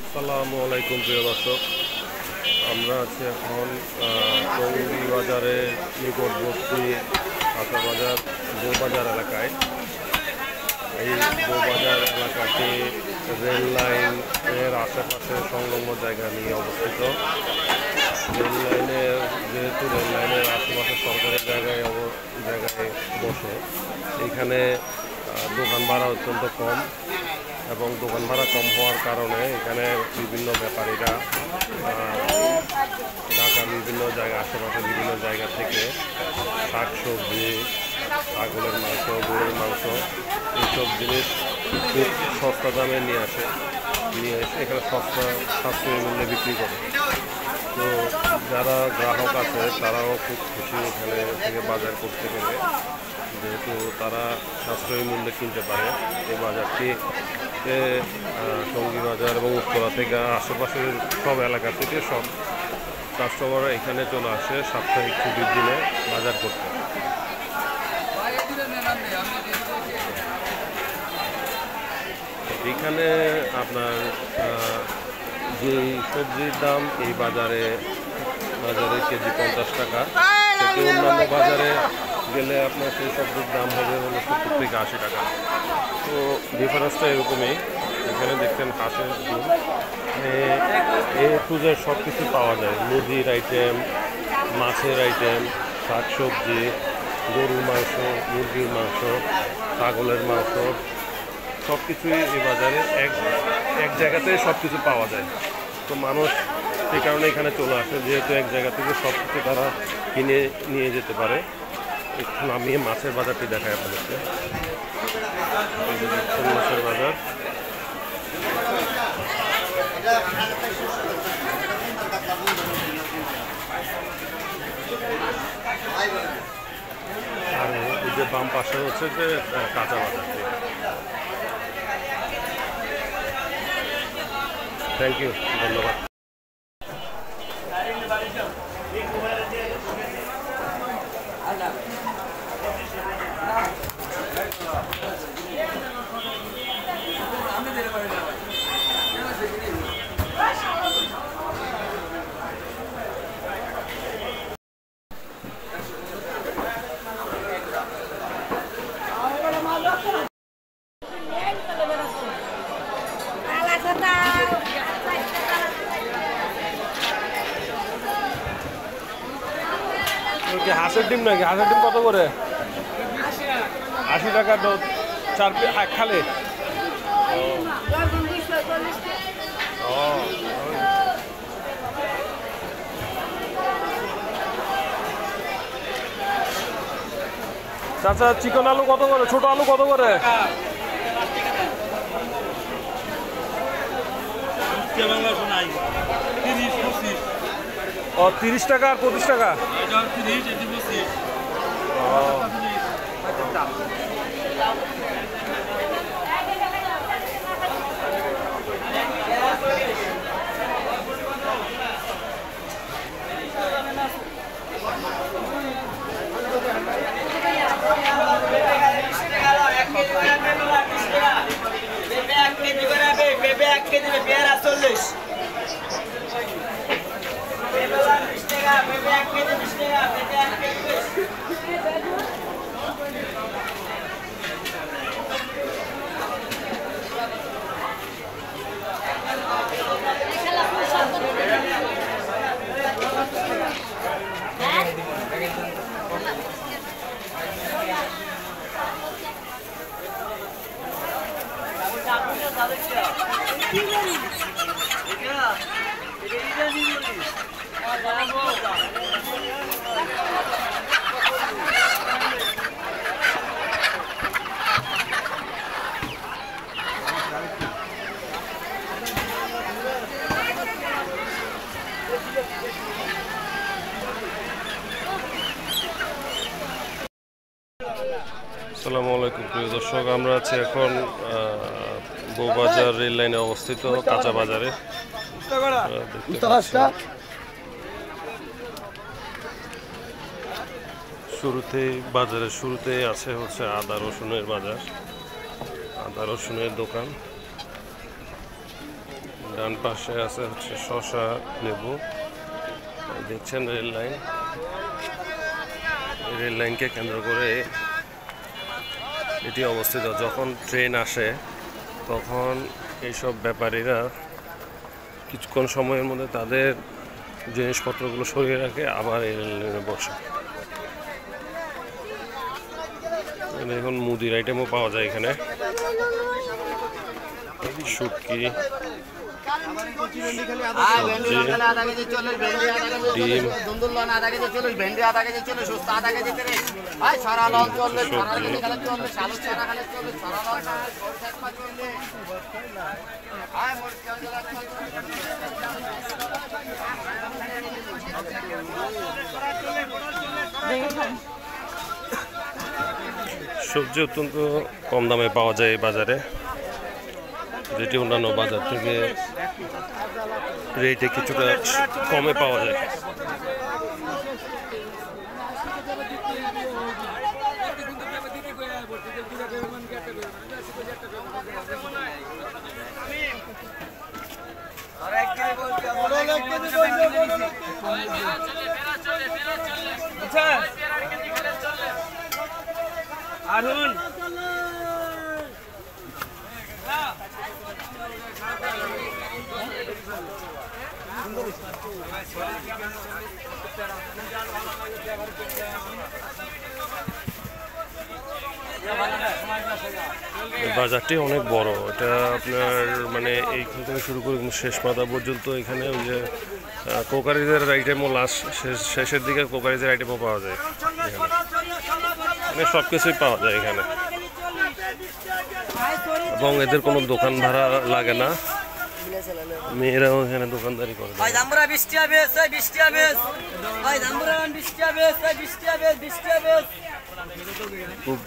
আসসালামু আলাইকুম প্রিয় দর্শক, আমরা আছি এখন টঙ্গী বাজারের নিকটবর্তী কাঁচাবাজার বউবাজার এলাকায়। এই বউবাজার এলাকাটি রেল লাইনের আশেপাশে সংলগ্ন জায়গা নিয়ে অবস্থিত। রেল লাইনের আশেপাশে সরকারি জায়গায় বসে এখানে দোকান ভাড়া অত্যন্ত কম, এবং দোকান ভাড়া কম হওয়ার কারণে এখানে বিভিন্ন ব্যাপারীরা ঢাকার বিভিন্ন জায়গা আশেপাশে বিভিন্ন জায়গা থেকে শাকসবজি, ছাগলের মাংস, গরুর মাংস এইসব জিনিস খুব সস্তা দামে নিয়ে এসে এখানে সাশ্রয়ী মূল্যে বিক্রি করে। তো যারা গ্রাহক আছে তারাও খুব খুশি এখানে থেকে বাজার করতে পেরে, যেহেতু তারা সাশ্রয়ী মূল্যে কিনতে পারে। এই বাজারটি টঙ্গী বাজার এবং উত্তরা থেকে আশেপাশের সব এলাকা থেকে সব কাস্টমাররা এখানে চলে আসে সাপ্তাহিক ছুটির দিনে বাজার করতে। এখানে আপনার যে সবজির দাম এই বাজারে কেজি 50 টাকা, সেটি অন্যান্য বাজারে গেলে আপনার সেই সবজির দাম হবে হলো 70 থেকে 80 টাকা। তো ডিফারেন্সটা এরকমই। এখানে দেখছেন হাঁসের ডিম, টুজের সব কিছু পাওয়া যায়। মুরগির আইটেম, মাছের আইটেম, শাকসবজি, গরুর মাংস, মুরগির মাংস, ছাগলের মাংস, সব কিছুই এই বাজারে এক জায়গাতে সব কিছু পাওয়া যায়। তো মানুষ সেই কারণে এখানে চলে আসে, যেহেতু এক জায়গা থেকে সব কিছু তারা কিনে নিয়ে যেতে পারে। একটু নামিয়ে মাছের বাজারটি দেখায় আপনাদেরকে। মাছের বাজার আর এই যে বাম পাশে হচ্ছে যে কাঁচা বাজারটি। থ্যাংক ইউ, ধন্যবাদ। হাঁসের ডিম নাকি? হাঁসের ডিম কত করে? 80 টাকা 4 খালে। চাচা চিকন আলু কত করে? ছোট আলু কত করে? 30 টাকা আর 25 টাকা। আসসালামু আলাইকুম প্রিয় দর্শক, আমরা আছি এখন বউবাজার রেল লাইনে অবস্থিত কাঁচা বাজারে। বাজারের শুরুতেই আছে হচ্ছে আদা রসুনের বাজার, আদা রসুনের দোকান। ডান পাশে আছে হচ্ছে শসা, লেবু। দেখছেন রেল লাইন, রেল লাইনকে কেন্দ্র করে এটি অবস্থিত। যখন ট্রেন আসে তখন এইসব ব্যাপারীরা কিছুক্ষণ সময়ের মধ্যে তাদের জিনিসপত্রগুলো সরিয়ে রাখে, আবার এই রেল লাইনে বসে। এখন মুদির আইটেমও পাওয়া যায় এখানে, শুটকি, ডিম, সবজি অত্যন্ত কম দামে পাওয়া যায় এই বাজারে, যেটি অন্যান্য বাজার থেকে রেটে কিছুটা কমে পাওয়া যায়। আরুন বাজারটি অনেক বড়। এটা আপনার মানে এইখান থেকে শুরু করে শেষ মাথা পর্যন্ত এখানে ওই যে কোকারিজের আইটেমও শেষের দিকে কোকারিজের আইটেমও পাওয়া যায় মানে সব কিছুই পাওয়া যায় এখানে। এবং এদের কোনো দোকান ভাড়া লাগে না, মেয়েরাও এখানে দোকানদারি করে। খুব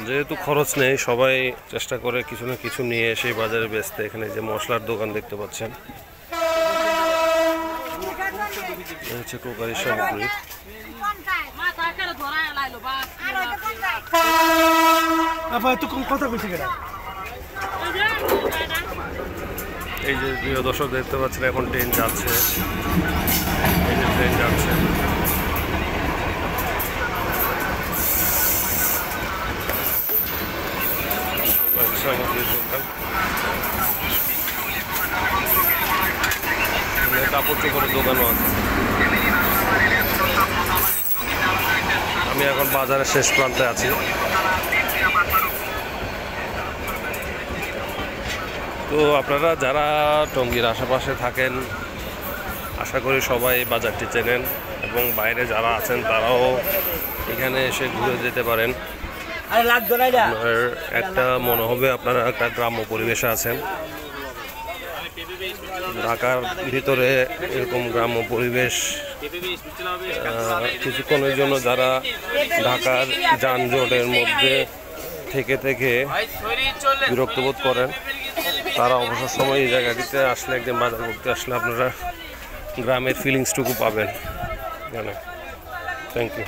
যেহেতু খরচ নেই, সবাই চেষ্টা করে কিছু না কিছু নিয়ে এসে বাজারে বেচতে। এখানে যে মশলার দোকান দেখতে পাচ্ছেন, হচ্ছে কোকারি সামগ্রী। এই যে প্রিয় দর্শক দেখতে পাচ্ছেন, এখন ট্রেন যাচ্ছে, এই যে ট্রেন যাচ্ছে। কাপড় চোপড়ের দোকানও আছে। আমি এখন বাজারের শেষ প্রান্তে আছি। তো আপনারা যারা টঙ্গীর আশেপাশে থাকেন, আশা করি সবাই এই বাজারটি চেনেন, এবং বাইরে যারা আছেন তারাও এখানে এসে ঘুরে যেতে পারেন। আপনার একটা মনে হবে আপনারা একটা গ্রাম্য পরিবেশে আছেন। ঢাকার ভিতরে এরকম গ্রাম্য পরিবেশ কিছুক্ষণের জন্য যারা ঢাকার যানজটের মধ্যে থেকে বিরক্ত বোধ করেন, তারা অবসর সময় এই জায়গাটিতে আসলে, একদিন বাজার করতে আসলে আপনারা গ্রামের ফিলিংসটুকু পাবেন। Thank you.